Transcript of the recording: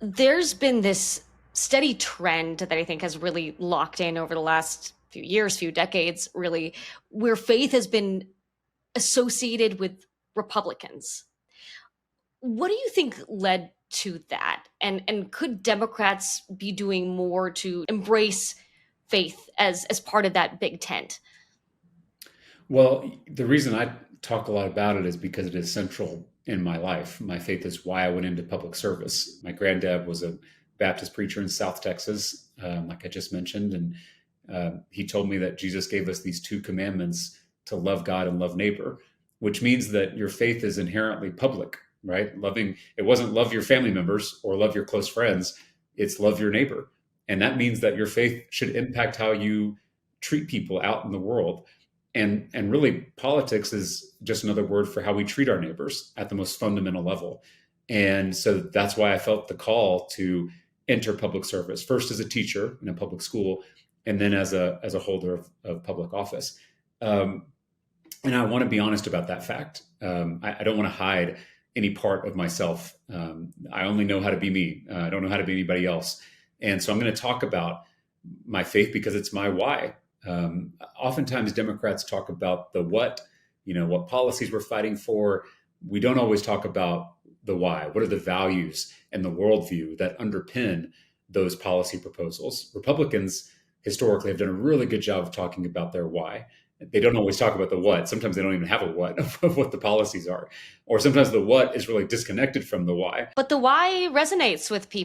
There's been this steady trend that I think has really locked in over the last few years, few decades, really, where faith has been associated with Republicans. What do you think led to that? And could Democrats be doing more to embrace faith as part of that big tent? Well, the reason I talk a lot about it is because it is central in my life. My faith is why I went into public service. My granddad was a Baptist preacher in South Texas, like I just mentioned, and he told me that Jesus gave us these two commandments to love God and love neighbor, which means that your faith is inherently public, right? Loving it wasn't love your family members or love your close friends; it's love your neighbor, and that means that your faith should impact how you treat people out in the world and really politics is just another word for how we treat our neighbors at the most fundamental level. And so that's why I felt the call to enter public service, first as a teacher in a public school, and then as a holder of public office. um, and I want to be honest about that fact. I don't want to hide any part of myself. I only know how to be me. I don't know how to be anybody else. And so I'm going to talk about my faith because it's my why. Oftentimes, Democrats talk about the what, what policies we're fighting for. We don't always talk about the why. What are the values and the worldview that underpin those policy proposals? Republicans historically have done a really good job of talking about their why. They don't always talk about the what. Sometimes they don't even have a what of what the policies are. Or sometimes the what is really disconnected from the why. But the why resonates with people.